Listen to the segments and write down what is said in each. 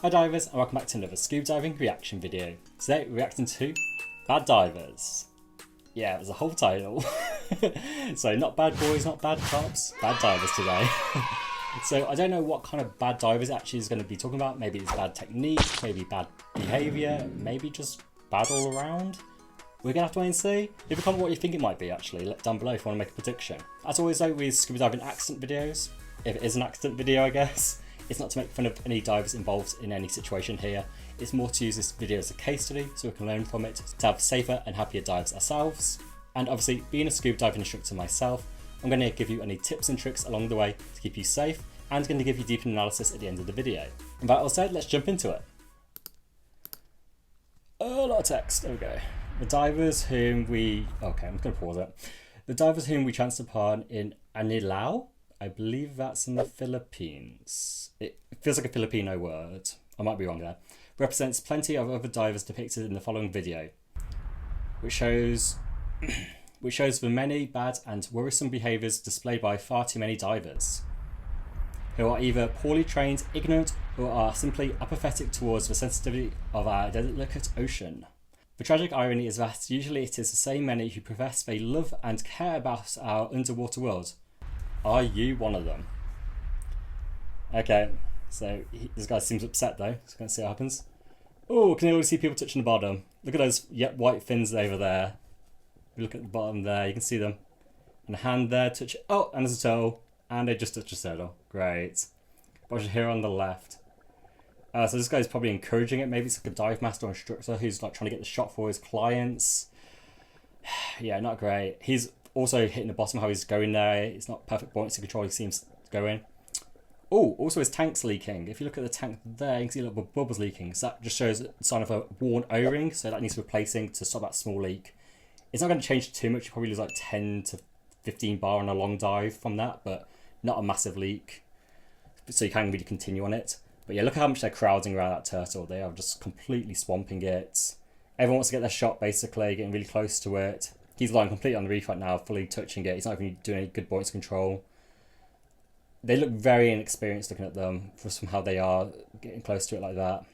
Hi divers, and welcome back to another scuba diving reaction video. Today we're reacting to bad divers. Yeah, it was a whole title. So not bad boys, not bad cops, bad divers today. So I don't know what kind of bad divers actually is going to be talking about. Maybe it's bad technique, maybe bad behaviour, maybe just bad all around. We're going to have to wait and see. Leave a comment what you think it might be actually, let down below if you want to make a prediction. As always though, with scuba diving accident videos, if it is an accident video I guess, it's not to make fun of any divers involved in any situation here. It's more to use this video as a case study so we can learn from it to have safer and happier dives ourselves. And obviously, being a scuba diving instructor myself, I'm going to give you any tips and tricks along the way to keep you safe and going to give you deeper analysis at the end of the video. And that all said, let's jump into it. Oh, a lot of text. There we go. The divers whom we... Okay, I'm going to pause it. The divers whom we chanced upon in Anilao, I believe that's in the Philippines. It feels like a Filipino word. I might be wrong there. Represents plenty of other divers depicted in the following video, which shows the many bad and worrisome behaviours displayed by far too many divers, who are either poorly trained, ignorant, or are simply apathetic towards the sensitivity of our delicate ocean. The tragic irony is that usually it is the same many who profess they love and care about our underwater world. Are you one of them? Okay, so this guy seems upset though, so let's see what happens. Oh, can you already see people touching the bottom? Look at those white fins over there. Look at the bottom there, you can see them. And a hand there, touch. Oh, and there's a toe. And they just touched a turtle. Great. Watch it here on the left. So this guy's probably encouraging it. Maybe it's like a dive master or instructor who's like trying to get the shot for his clients. Yeah, not great. He's also hitting the bottom how he's going there. It's not perfect buoyancy control he seems going. Oh, also his tank's leaking. If you look at the tank there, you can see little bubbles leaking. So that just shows a sign of a worn O-ring. So that needs replacing to stop that small leak. It's not going to change too much. You probably lose like 10 to 15 bar on a long dive from that, but not a massive leak. So you can really continue on it. But yeah, look at how much they're crowding around that turtle. They are just completely swamping it. Everyone wants to get their shot basically, getting really close to it. He's lying completely on the reef right now, fully touching it. He's not even doing any good buoyancy control. They look very inexperienced looking at them from how they are getting close to it like that.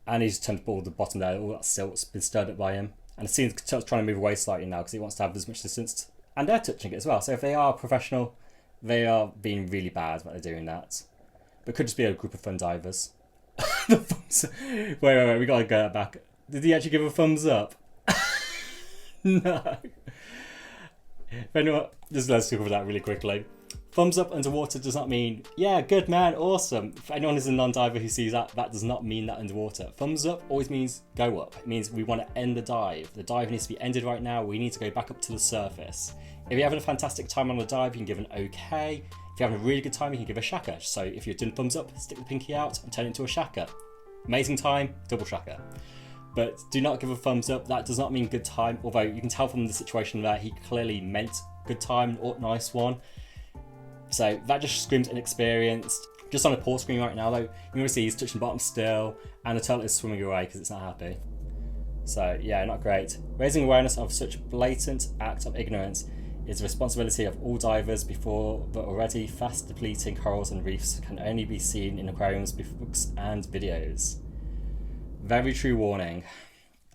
And he's turned all the bottom there, all that silt's been stirred up by him. And it seems the turtle's trying to move away slightly now because he wants to have as much distance. And they're touching it as well. So if they are professional, they are being really bad when they're doing that. But it could just be a group of fun divers. The thumbs. Wait, we gotta go back. Did he actually give a thumbs up? No. If anyone, just let's go over that really quickly. Thumbs up underwater does not mean, yeah, good man, awesome. If anyone is a non-diver who sees that, that does not mean that underwater. Thumbs up always means go up. It means we want to end the dive. The dive needs to be ended right now. We need to go back up to the surface. If you're having a fantastic time on the dive, you can give an okay. If you're having a really good time, you can give a shaka. So if you're doing thumbs up, stick the pinky out and turn it into a shaka. Amazing time, double shaka. But do not give a thumbs up. That does not mean good time, although you can tell from the situation that he clearly meant good time, nice one. So that just screams inexperienced. Just on a pause screen right now though, you can really see he's touching the bottom still and the turtle is swimming away because it's not happy. So yeah, not great. Raising awareness of such blatant act of ignorance is the responsibility of all divers before the already fast depleting corals and reefs can only be seen in aquariums, books and videos. Very true warning.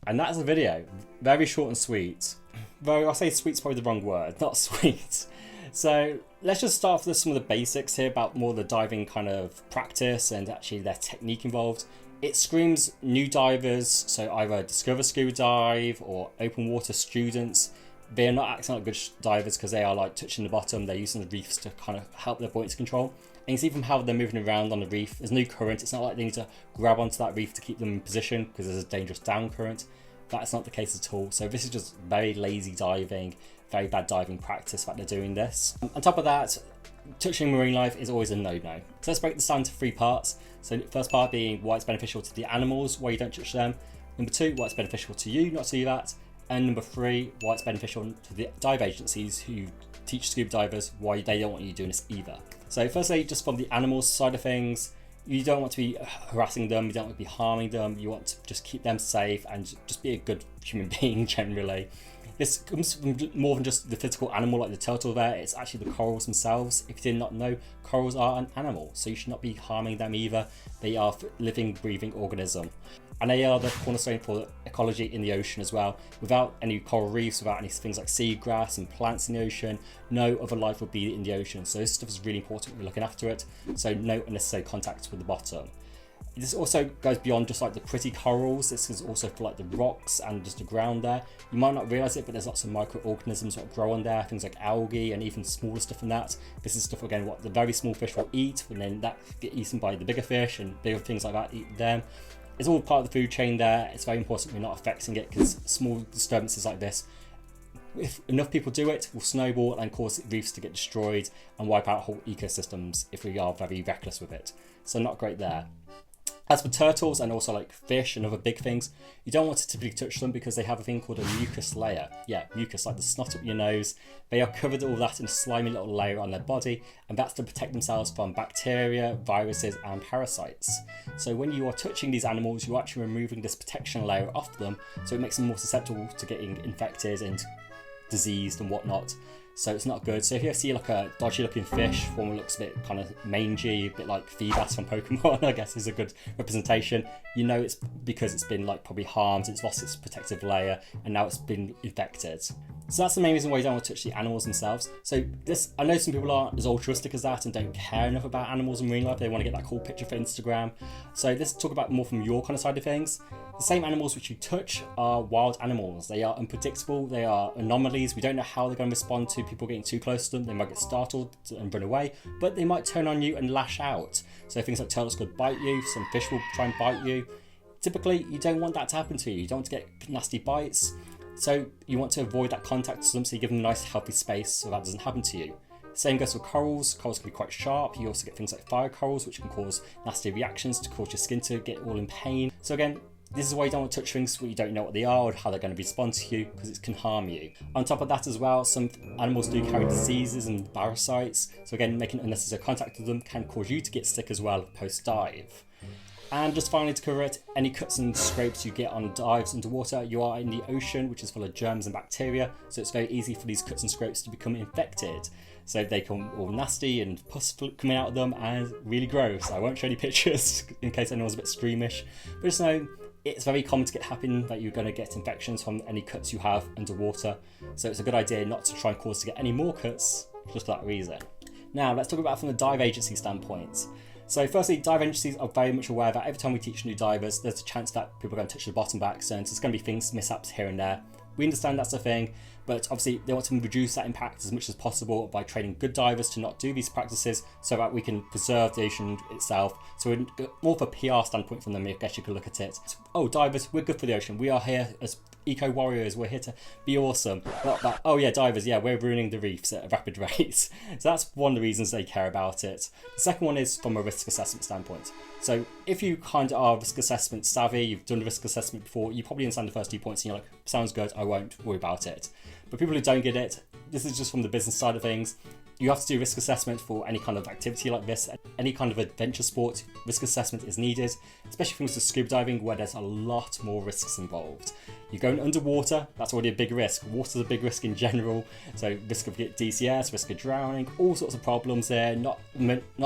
And that's the video. Very short and sweet. Though I'll say sweet's probably the wrong word, not sweet. So let's just start with some of the basics here about more the diving kind of practice and actually their technique involved. It screams new divers, so either discover scuba dive or open water students. They're not acting like good divers because they are like touching the bottom. They're using the reefs to kind of help their buoyancy control. And you can see from how they're moving around on the reef, there's no current. It's not like they need to grab onto that reef to keep them in position because there's a dangerous down current. That's not the case at all. So this is just very lazy diving, very bad diving practice that they're doing this. On top of that, touching marine life is always a no-no. So let's break this down into 3 parts. So the first part being why it's beneficial to the animals, why you don't touch them. Number 2, why it's beneficial to you not to do that. And number 3, why it's beneficial to the dive agencies who teach scuba divers why they don't want you doing this either. So firstly, just from the animals side of things, you don't want to be harassing them, you don't want to be harming them, you want to just keep them safe and just be a good human being generally. This comes from more than just the physical animal like the turtle there, it's actually the corals themselves. If you did not know, corals are an animal, so you should not be harming them either. They are a living, breathing organism. And they are the cornerstone for ecology in the ocean as well. Without any coral reefs, without any things like seagrass and plants in the ocean, no other life would be in the ocean. So this stuff is really important, we're looking after it. So no unnecessary contact with the bottom. This also goes beyond just like the pretty corals. This is also for like the rocks and just the ground there. You might not realise it, but there's lots of microorganisms that grow on there, things like algae and even smaller stuff than that. This is stuff, again, what the very small fish will eat, and then that get eaten by the bigger fish, and bigger things like that eat them. It's all part of the food chain there. It's very important we're not affecting it, because small disturbances like this, if enough people do it, will snowball and cause reefs to get destroyed and wipe out whole ecosystems if we are very reckless with it. So not great there. As for turtles and also like fish and other big things, you don't want to typically touch them because they have a thing called a mucus layer. Yeah, mucus, like the snot up your nose. They are covered all that in a slimy little layer on their body, and that's to protect themselves from bacteria, viruses and parasites. So when you are touching these animals, you're actually removing this protection layer off them, so it makes them more susceptible to getting infected and diseased and whatnot. So it's not good. So if you see like a dodgy looking fish, one that looks a bit kind of mangy, a bit like Feebas from Pokemon, I guess is a good representation, you know it's because it's been like probably harmed, it's lost its protective layer, and now it's been infected. So that's the main reason why you don't want to touch the animals themselves. So this, I know some people aren't as altruistic as that and don't care enough about animals in marine life. They want to get that cool picture for Instagram. So let's talk about more from your kind of side of things. The same animals which you touch are wild animals. They are unpredictable, they are anomalies. We don't know how they're going to respond to people getting too close to them. They might get startled and run away, but they might turn on you and lash out. So things like turtles could bite you, some fish will try and bite you. Typically, you don't want that to happen to you. You don't want to get nasty bites. So you want to avoid that contact to them, so you give them a nice healthy space so that doesn't happen to you. Same goes for corals. Corals can be quite sharp. You also get things like fire corals, which can cause nasty reactions to cause your skin to get all in pain. So again, this is why you don't want to touch things where you don't know what they are or how they're going to respond to you, because it can harm you. On top of that as well, some animals do carry diseases and parasites. So again, making unnecessary contact with them can cause you to get sick as well post-dive. And just finally to cover it, any cuts and scrapes you get on dives underwater, you are in the ocean, which is full of germs and bacteria, so it's very easy for these cuts and scrapes to become infected. So they come all nasty and pus coming out of them and really gross. I won't show any pictures in case anyone's a bit squeamish, but just know it's very common to happen that you're going to get infections from any cuts you have underwater. So it's a good idea not to try and cause to get any more cuts just for that reason. Now let's talk about from the dive agency standpoint. So firstly, dive agencies are very much aware that every time we teach new divers, there's a chance that people are going to touch the bottom by accident. There's going to be things, mishaps here and there. We understand that's a thing, but obviously they want to reduce that impact as much as possible by training good divers to not do these practices so that we can preserve the ocean itself. So we're more of a PR standpoint from them, I guess you could look at it. Oh, divers, we're good for the ocean. We are here as eco-warriors, we're here to be awesome. Not that, oh yeah, divers, yeah, we're ruining the reefs at a rapid rate. So that's one of the reasons they care about it. The second one is from a risk assessment standpoint. So if you kind of are risk assessment savvy, you've done the risk assessment before, you probably understand the first 2 points and you're like, sounds good, I won't worry about it. But people who don't get it, this is just from the business side of things. You have to do risk assessment for any kind of activity like this, any kind of adventure sport. Risk assessment is needed, especially things like scuba diving where there's a lot more risks involved. You're going underwater, that's already a big risk. Water's a big risk in general, so risk of DCS, risk of drowning, all sorts of problems there. Not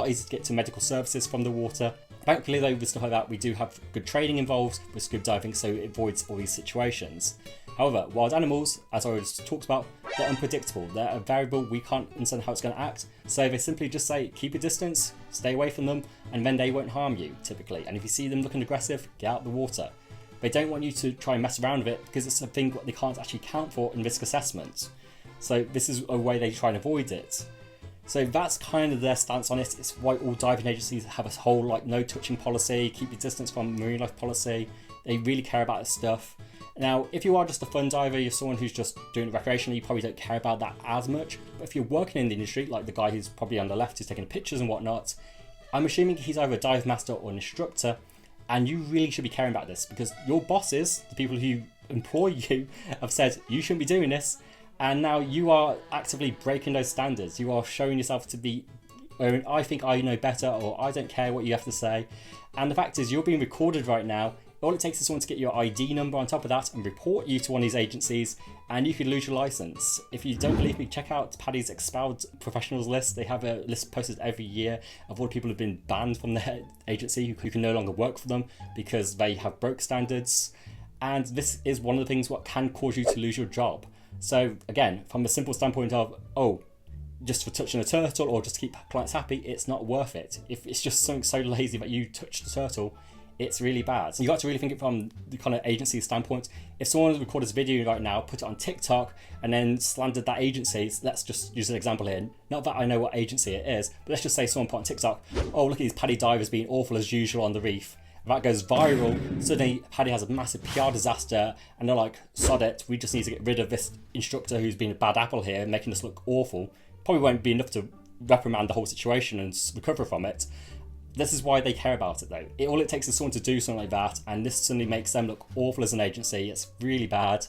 easy to get to medical services from the water. Thankfully though, with stuff like that, we do have good training involved with scuba diving, so it avoids all these situations. However, wild animals, as I already talked about, they're unpredictable. They're a variable, we can't understand how it's going to act. So they simply just say, keep a distance, stay away from them, and then they won't harm you, typically. And if you see them looking aggressive, get out of the water. They don't want you to try and mess around with it because it's a thing they can't actually count for in risk assessment. So this is a way they try and avoid it. So that's kind of their stance on it. It's why all diving agencies have a whole like no touching policy, keep your distance from marine life policy. They really care about this stuff. Now, if you are just a fun diver, you're someone who's just doing it recreationally, you probably don't care about that as much. But if you're working in the industry, like the guy who's probably on the left who's taking pictures and whatnot, I'm assuming he's either a dive master or an instructor, and you really should be caring about this because your bosses, the people who employ you, have said you shouldn't be doing this, and now you are actively breaking those standards. You are showing yourself to be, I think I know better, or I don't care what you have to say. And the fact is, you're being recorded right now. All it takes is someone to get your ID number on top of that and report you to one of these agencies, and you could lose your license. If you don't believe me, check out Paddy's expelled professionals list. They have a list posted every year of all the people who have been banned from their agency, who can no longer work for them because they have broke standards. And this is one of the things what can cause you to lose your job. So again, from the simple standpoint of, oh, just for touching a turtle or just to keep clients happy, it's not worth it. If it's just something so lazy that you touch the turtle, it's really bad. You got to really think it from the kind of agency standpoint. If someone recorded this video right now, put it on TikTok, and then slandered that agency, let's just use an example here. Not that I know what agency it is, but let's just say someone put on TikTok, oh, look at these Paddy divers being awful as usual on the reef. That goes viral, suddenly Paddy has a massive PR disaster, and they're like, sod it, we just need to get rid of this instructor who's been a bad apple here, making us look awful. Probably won't be enough to reprimand the whole situation and recover from it. This is why they care about it though. All it takes is someone to do something like that, and this suddenly makes them look awful as an agency. It's really bad,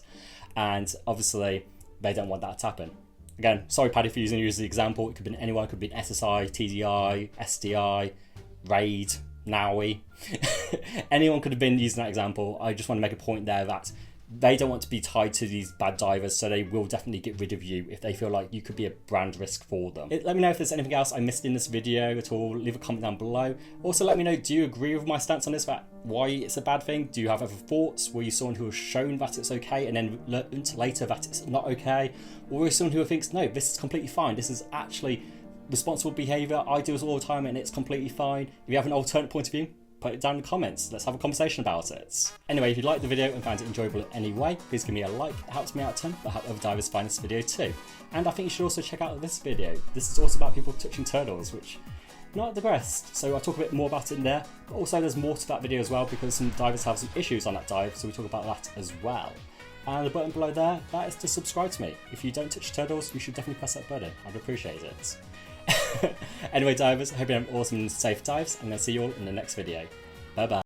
and obviously they don't want that to happen. Again, sorry Paddy for using you as the example. It could be anyone, it could be an SSI, TDI, SDI, RAID, NAUI. Anyone could have been using that example. I just want to make a point there that they don't want to be tied to these bad divers, so they will definitely get rid of you if they feel like you could be a brand risk for them. Let me know if there's anything else I missed in this video at all. Leave a comment down below. Also, let me know, do you agree with my stance on this, that why it's a bad thing? Do you have other thoughts? Were you someone who was shown that it's okay and then learned later that it's not okay? Or were you someone who thinks, no, this is completely fine, this is actually responsible behaviour, I do this all the time and it's completely fine? If you have an alternate point of view, put it down in the comments. Let's have a conversation about it. Anyway, if you liked the video and found it enjoyable in any way, please give me a like. It helps me out a ton, but help other divers find this video too. And I think you should also check out this video. This is also about people touching turtles, which not the best. So I'll talk a bit more about it in there. But also there's more to that video as well, because some divers have some issues on that dive, so we talk about that as well. And the button below there, that is to subscribe to me. If you don't touch turtles, you should definitely press that button. I'd appreciate it. Anyway, divers, I hope you have awesome and safe dives, and I'll see you all in the next video. Bye bye.